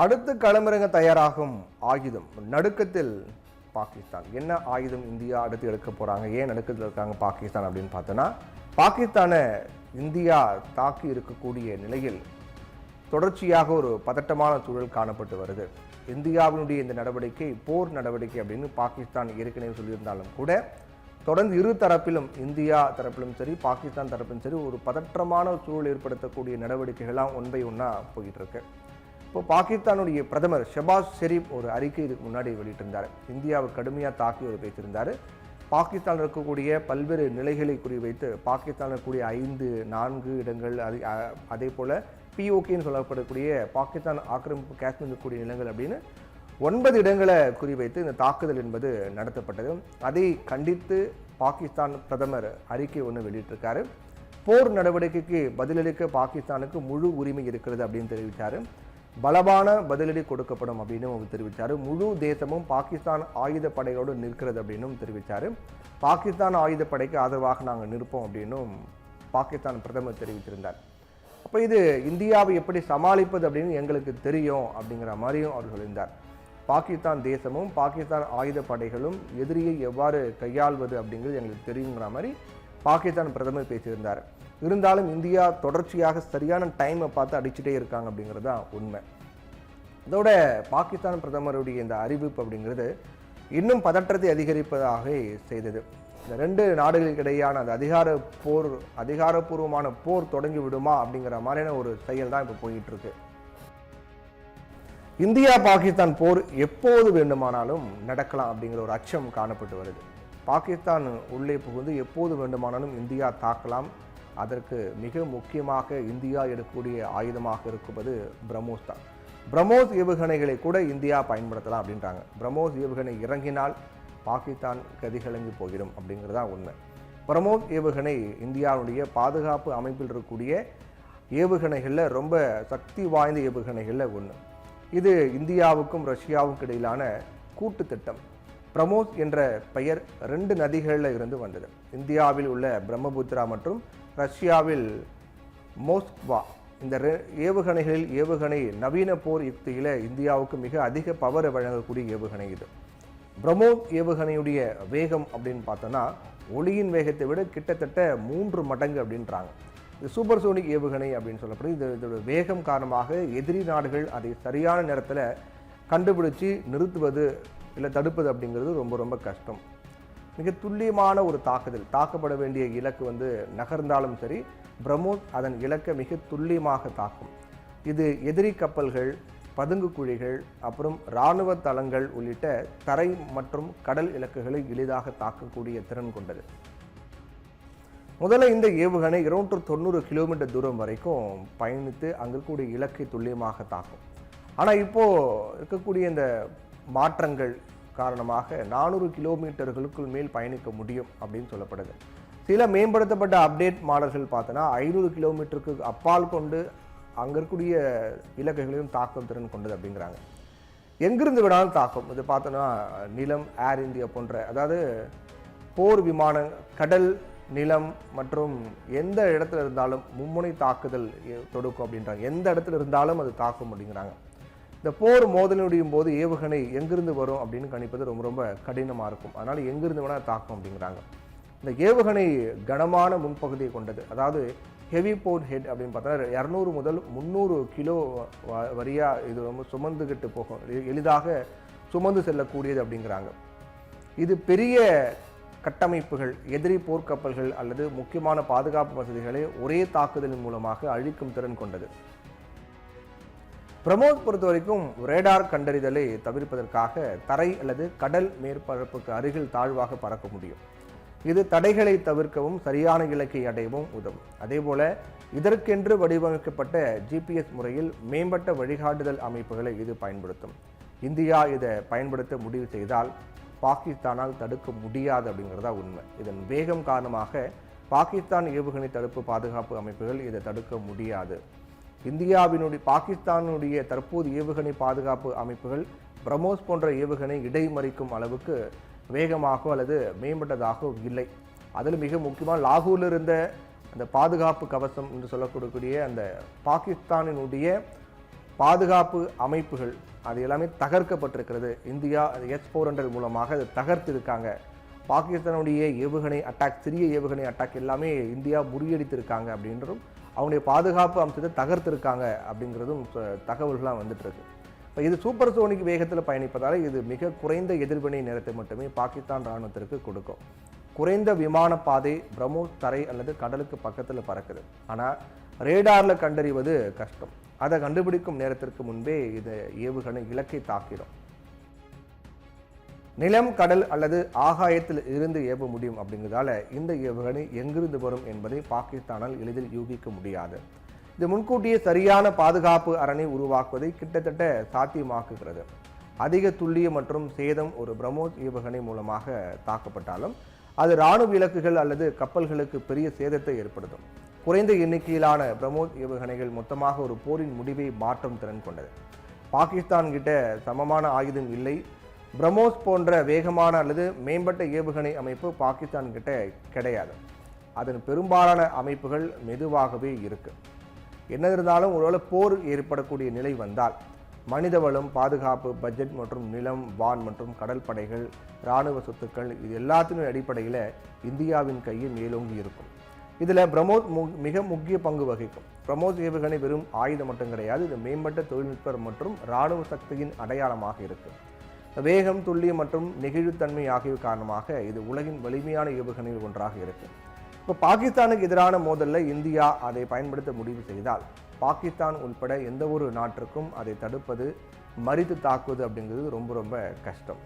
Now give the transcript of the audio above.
அடுத்து களமிறங்க தயாராகும் ஆயுதம் நடுக்கத்தில் பாகிஸ்தான். என்ன ஆயுதம் இந்தியா அடுத்து எடுக்க போறாங்க, ஏன் நடுக்கத்தில் இருக்காங்க பாகிஸ்தான் அப்படின்னு பார்த்தோன்னா, பாகிஸ்தானை இந்தியா தாக்கி இருக்கக்கூடிய நிலையில் தொடர்ச்சியாக ஒரு பதட்டமான சூழல் காணப்பட்டு வருது. இந்தியாவினுடைய இந்த நடவடிக்கை போர் நடவடிக்கை அப்படின்னு பாகிஸ்தான் ஏற்கனவே சொல்லியிருந்தாலும் கூட தொடர்ந்து இரு தரப்பிலும், இந்தியா தரப்பிலும் சரி பாகிஸ்தான் தரப்பிலும் சரி, ஒரு பதற்றமான சூழல் ஏற்படுத்தக்கூடிய நடவடிக்கைகள்லாம் ஒன் பை ஒன்னா போயிட்டு இருக்கு. இப்போ பாகிஸ்தானுடைய பிரதமர் ஷபாஸ் ஷெரீப் ஒரு அறிக்கை இதுக்கு முன்னாடி வெளியிட்டிருந்தார். இந்தியாவை கடுமையாக தாக்கி ஒரு பேசியிருந்தார். பாகிஸ்தான் இருக்கக்கூடிய பல்வேறு நிலைகளை குறிவைத்து பாகிஸ்தான் இருக்கக்கூடிய 4 இடங்கள், அதே போல் பிஓகேன்னு சொல்லப்படக்கூடிய பாகிஸ்தான் ஆக்கிரமிப்பு காஷ்மீர் இருக்கக்கூடிய நிலங்கள் அப்படின்னு 9 இடங்களை குறிவைத்து இந்த தாக்குதல் என்பது நடத்தப்பட்டது. அதை கண்டித்து பாகிஸ்தான் பிரதமர் அறிக்கை ஒன்று வெளியிட்டிருக்காரு. போர் நடவடிக்கைக்கு பதிலளிக்க பாகிஸ்தானுக்கு முழு உரிமை இருக்கிறது அப்படின்னு தெரிவித்தார். பலமான பதிலடி கொடுக்கப்படும் அப்படின்னு அவர் தெரிவித்தார். முழு தேசமும் பாகிஸ்தான் ஆயுதப்படையோடு நிற்கிறது அப்படின்னும் தெரிவித்தார். பாகிஸ்தான் ஆயுதப்படைக்கு ஆதரவாக நாங்கள் நிற்போம் அப்படின்னும் பாகிஸ்தான் பிரதமர் தெரிவித்திருந்தார். அப்போ இது இந்தியாவை எப்படி சமாளிப்பது அப்படின்னு எங்களுக்கு தெரியும் அப்படிங்கிற மாதிரியும் அவர் சொல்லியிருந்தார். பாகிஸ்தான் தேசமும் பாகிஸ்தான் ஆயுதப்படைகளும் எதிரியை எவ்வாறு கையாள்வது அப்படிங்கிறது எங்களுக்கு தெரியுங்கிற மாதிரி பாகிஸ்தான் பிரதமர் பேசியிருந்தார். இருந்தாலும் இந்தியா தொடர்ச்சியாக சரியான டைமை பார்த்து அடிச்சுட்டே இருக்காங்க அப்படிங்கிறது தான் உண்மை. இதோட பாகிஸ்தான் பிரதமருடைய இந்த அறிவிப்பு அப்படிங்கிறது இன்னும் பதற்றத்தை அதிகரிப்பதாக செய்தது. இந்த 2 நாடுகளுக்கு இடையான அந்த அதிகாரப்பூர்வமான போர் தொடங்கி விடுமா அப்படிங்கிற மாதிரியான ஒரு செயல் தான் இப்போ போயிட்டு இருக்கு. இந்தியா பாகிஸ்தான் போர் எப்போது வேண்டுமானாலும் நடக்கலாம் அப்படிங்கிற ஒரு அச்சம் காணப்பட்டு வருது. பாகிஸ்தான் உள்ளே புகுந்து எப்போது வேண்டுமானாலும் இந்தியா தாக்கலாம். அதற்கு மிக முக்கியமாக இந்தியா எடுக்கக்கூடிய ஆயுதமாக இருப்பது பிரம்மோஸ் தான். பிரம்மோஸ் ஏவுகணைகளை கூட இந்தியா பயன்படுத்தலாம் அப்படின்றாங்க. பிரம்மோஸ் ஏவுகணை இறங்கினால் பாகிஸ்தான் கதிகலங்கி போயிடும் அப்படிங்கிறது தான் உண்மை. பிரம்மோஸ் ஏவுகணை இந்தியாவுடைய பாதுகாப்பு அமைப்பில் இருக்கக்கூடிய ஏவுகணைகளில் ரொம்ப சக்தி வாய்ந்த ஏவுகணைகளில் ஒன்று. இது இந்தியாவுக்கும் ரஷ்யாவுக்கும் இடையிலான கூட்டு திட்டம். பிரம்மோஸ் என்ற பெயர் 2 நதிகளில் இருந்து வந்தது. இந்தியாவில் உள்ள பிரம்மபுத்திரா மற்றும் ரஷ்யாவில் மோஸ்க்வா. இந்த ஏவுகணைகளில் ஏவுகணை நவீன போர் யுக்தியில் இந்தியாவுக்கு மிக அதிக பவரை வழங்கக்கூடிய ஏவுகணை இது. பிரம்மோஸ் ஏவுகணையுடைய வேகம் அப்படின்னு பார்த்தோன்னா ஒளியின் வேகத்தை விட கிட்டத்தட்ட 3 மடங்கு அப்படின்றாங்க. இது சூப்பர்சோனிக் ஏவுகணை அப்படின்னு சொல்லப்படுது. இதோட வேகம் காரணமாக எதிரி நாடுகள் அதை சரியான நேரத்தில் கண்டுபிடிச்சி நிறுத்துவது இல்லை தடுப்பது அப்படிங்கிறது ரொம்ப ரொம்ப கஷ்டம். மிக துல்லியமான ஒரு தாக்குதல், தாக்கப்பட வேண்டிய இலக்கு நகர்ந்தாலும் சரி பிரம்மோஸ் அதன் இலக்கை மிக துல்லியமாக தாக்கும். இது எதிரி கப்பல்கள், பதுங்கு குழிகள், அப்புறம் இராணுவ தளங்கள் உள்ளிட்ட தரை மற்றும் கடல் இலக்குகளை எளிதாக தாக்கக்கூடிய திறன் கொண்டது. முதல்ல இந்த ஏவுகணை 290 கிலோமீட்டர் தூரம் வரைக்கும் பயணித்து அங்கே இருக்கக்கூடிய இலக்கை துல்லியமாக தாக்கும். ஆனால் இப்போது இருக்கக்கூடிய இந்த மாற்றங்கள் காரணமாக 400 கிலோமீட்டர்களுக்குள் மேல் பயணிக்க முடியும் அப்படின்னு சொல்லப்படுது. சில மேம்படுத்தப்பட்ட அப்டேட் மாடல்கள் பார்த்தோன்னா 500 கிலோமீட்டருக்கு அப்பால் கொண்டு அங்கே இருக்கக்கூடிய இலக்குகளையும் தாக்கும் திறன் கொண்டது அப்படிங்கிறாங்க. எங்கிருந்து விடாலும் தாக்கும். இது பார்த்தோன்னா நிலம், ஏர் இந்தியா போன்ற, அதாவது போர் விமானம், கடல், நிலம் மற்றும் எந்த இடத்துல இருந்தாலும் மும்முனை தாக்குதல் தொடுக்கும் அப்படின்றாங்க. எந்த இடத்துல இருந்தாலும் அது தாக்கும் அப்படிங்கிறாங்க. இந்த போர் மோதலினுடைய போது ஏவுகணை எங்கிருந்து வரும் அப்படின்னு கணிப்பது ரொம்ப ரொம்ப கடினமாக இருக்கும். அதனால் எங்கிருந்து வேணால் தாக்கும் அப்படிங்கிறாங்க. இந்த ஏவுகணை கனமான முன்பகுதியை கொண்டது. அதாவது ஹெவி போர்ட் ஹெட் அப்படின்னு பார்த்தா 200 முதல் 300 கிலோ வரியாக இது ரொம்ப சுமந்துக்கிட்டு போகும், எளிதாக சுமந்து செல்லக்கூடியது அப்படிங்கிறாங்க. இது பெரிய கட்டமைப்புகள், எதிரி போர்க்கப்பல்கள் அல்லது முக்கியமான பாதுகாப்பு வசதிகளை ஒரே தாக்குதலின் மூலமாக அழிக்கும் திறன் கொண்டது. பிரம்மோஸ் பொறுத்த வரைக்கும் ரேடார் கண்டறிதலை தவிர்ப்பதற்காக தரை அல்லது கடல் மேற்பரப்புக்கு அருகில் தாழ்வாக பறக்க முடியும். இது தடைகளை தவிர்க்கவும் சரியான இலக்கை அடையவும் உதவும். அதேபோல இதற்கென்று வடிவமைக்கப்பட்ட GPS முறையில் மேம்பட்ட வழிகாட்டுதல் அமைப்புகளை இது பயன்படுத்தும். இந்தியா இதை பயன்படுத்த முடிவு செய்தால் பாகிஸ்தானால் தடுக்க முடியாது அப்படிங்கிறதா உண்மை. இதன் வேகம் காரணமாக பாகிஸ்தான் ஏவுகணை தடுப்பு பாதுகாப்பு அமைப்புகள் இதை தடுக்க முடியாது. பாகிஸ்தானுடைய தற்போது ஏவுகணை பாதுகாப்பு அமைப்புகள் பிரம்மோஸ் போன்ற ஏவுகணை இடைமறிக்கும் அளவுக்கு வேகமாக அல்லது மேம்பட்டதாக இல்லை. அதில் மிக முக்கியமாக லாகூரில் இருந்த அந்த பாதுகாப்பு கவசம் என்று சொல்லக்கூடிய அந்த பாகிஸ்தானினுடைய பாதுகாப்பு அமைப்புகள் அது எல்லாமே தகர்க்கப்பட்டிருக்கிறது. இந்தியா S-400 மூலமாக அது தகர்த்திருக்காங்க. பாகிஸ்தானுடைய ஏவுகணை அட்டாக், சிறிய ஏவுகணை அட்டாக் எல்லாமே இந்தியா முறியடித்திருக்காங்க அப்படின்றதும், அவங்களுடைய பாதுகாப்பு அம்சத்தை தகர்த்திருக்காங்க அப்படிங்கிறதும் தகவல்கள்லாம் வந்துட்டு இருக்கு. இப்போ இது சூப்பர் சோனிக் வேகத்தில் பயணிப்பதால் இது மிக குறைந்த எதிர்வினை நேரத்தை மட்டுமே பாகிஸ்தான் இராணுவத்திற்கு கொடுக்கும். குறைந்த விமான பாதை, பிரம்மோஸ் தரை அல்லது கடலுக்கு பக்கத்தில் பறக்குது. ஆனால் ரேடாரில் கண்டறிவது கஷ்டம். அதை கண்டுபிடிக்கும் நேரத்திற்கு முன்பே இது ஏவுகணை இலக்கை தாக்கிடும். நிலம், கடல் அல்லது ஆகாயத்தில் இருந்து ஏவ முடியும் அப்படிங்கிறதால இந்த ஏவுகணை எங்கிருந்து வரும் என்பதை பாகிஸ்தானால் எளிதில் யூகிக்க முடியாது. இது முன்கூட்டியே சரியான பாதுகாப்பு அரணை உருவாக்குவதை கிட்டத்தட்ட சாத்தியமாக்குகிறது. அதிக துல்லியம் மற்றும் சேதம் ஒரு பிரம்மோஸ் ஏவுகணை மூலமாக தாக்கப்பட்டாலும் அது இராணுவ இலக்குகள் அல்லது கப்பல்களுக்கு பெரிய சேதத்தை ஏற்படுத்தும். குறைந்த எண்ணிக்கையிலான பிரம்மோஸ் ஏவுகணைகள் மொத்தமாக ஒரு போரின் முடிவை மாற்றும் திறன் கொண்டது. பாகிஸ்தான் கிட்ட சமமான ஆயுதம் இல்லை. பிரம்மோஸ் போன்ற வேகமான அல்லது மேம்பட்ட ஏவுகணை அமைப்பு பாகிஸ்தான் கிட்ட கிடையாது. அதன் பெரும்பாலான அமைப்புகள் மெதுவாகவே இருக்கு. என்ன இருந்தாலும் ஒருவேளை போர் ஏற்படக்கூடிய நிலை வந்தால் மனிதவளம், பாதுகாப்பு, பட்ஜெட் மற்றும் நிலம், வான் மற்றும் கடல் படைகள், இராணுவ சொத்துக்கள் இது எல்லாத்தினுடைய அடிப்படையில் இந்தியாவின் கையில் மேலோங்கி இருக்கும். இதில் பிரம்மோஸ் மிக முக்கிய பங்கு வகிக்கும். பிரம்மோஸ் ஏவுகணை வெறும் ஆயுதம் மட்டும் கிடையாது, இது மேம்பட்ட தொழில்நுட்ப மற்றும் இராணுவ சக்தியின் அடையாளமாக இருக்கு. வேகம், துல்லியம் மற்றும் நெகிழ்வுத்தன்மை ஆகியவை காரணமாக இது உலகின் வலிமையான ஏவுகணைகள் ஒன்றாக இருக்கு. இப்போ பாகிஸ்தானுக்கு எதிரான மோதலில் இந்தியா அதை பயன்படுத்த முடிவு செய்தால் பாகிஸ்தான் உட்பட எந்த ஒரு நாட்டிற்கும் அதை தடுப்பது, மறித்து தாக்குவது அப்படிங்கிறது ரொம்ப ரொம்ப கஷ்டம்.